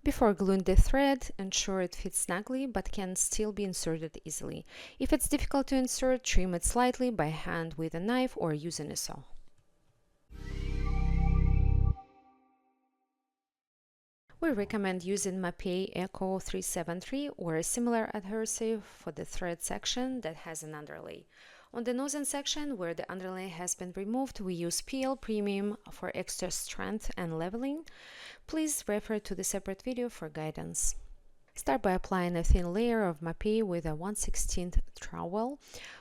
Before gluing the thread, ensure it fits snugly but can still be inserted easily. If it's difficult to insert, trim it slightly by hand with a knife or using a saw. We recommend using Mapei Eco 373 or a similar adhesive for the thread section that has an underlay. On the nosing section, where the underlay has been removed, we use PL Premium for extra strength and leveling. Please refer to the separate video for guidance. Start by applying a thin layer of Mapei with a 1/16 trowel.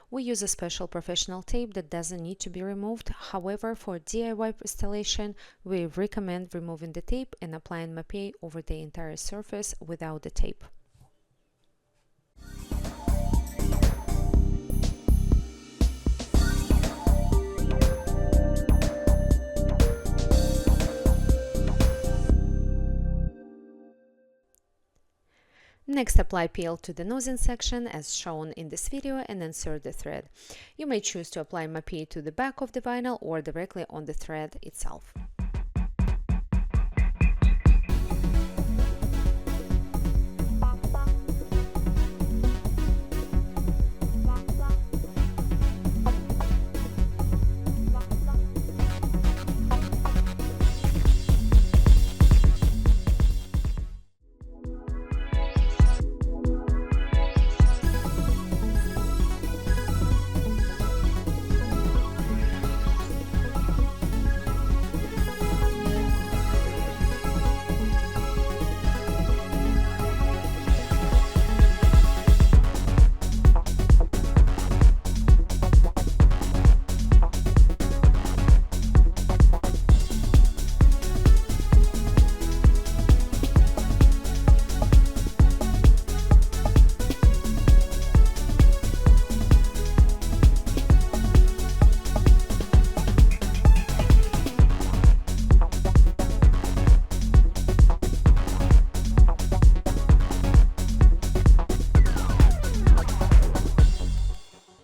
We use a special professional tape that doesn't need to be removed. However, for DIY installation, we recommend removing the tape and applying Mapei over the entire surface without the tape. Next, apply PL to the nosing section as shown in this video and insert the thread. You may choose to apply Mapei to the back of the vinyl or directly on the thread itself.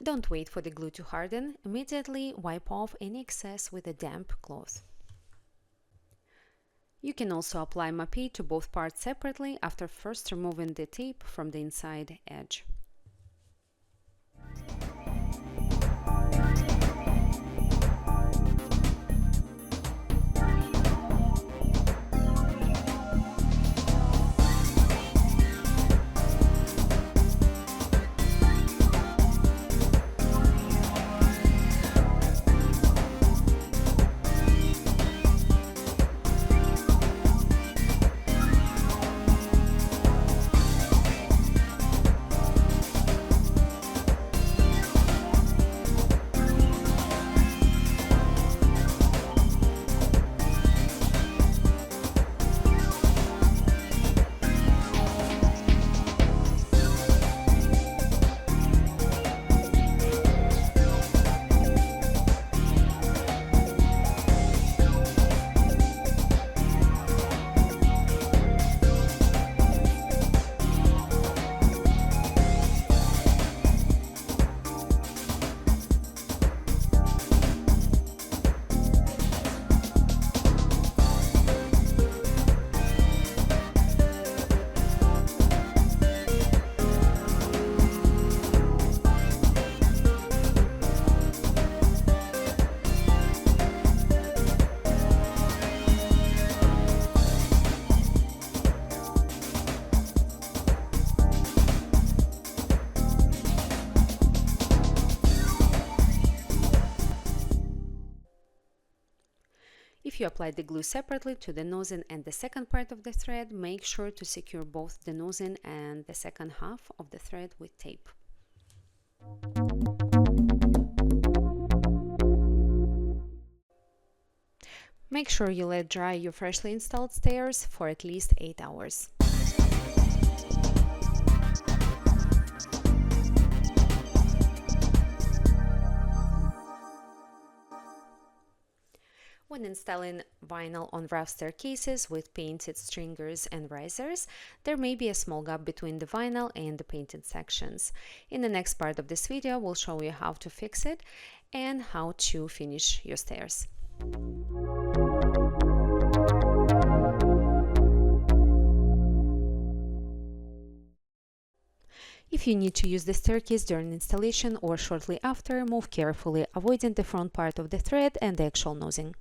Don't wait for the glue to harden. Immediately wipe off any excess with a damp cloth. You can also apply Mapei to both parts separately after first removing the tape from the inside edge. If you apply the glue separately to the nosing and the second part of the thread, make sure to secure both the nosing and the second half of the thread with tape. Make sure you let dry your freshly installed stairs for at least 8 hours. When installing vinyl on rough staircases with painted stringers and risers, there may be a small gap between the vinyl and the painted sections. In the next part of this video, we'll show you how to fix it and how to finish your stairs. If you need to use the staircase during installation or shortly after, move carefully, avoiding the front part of the thread and the actual nosing.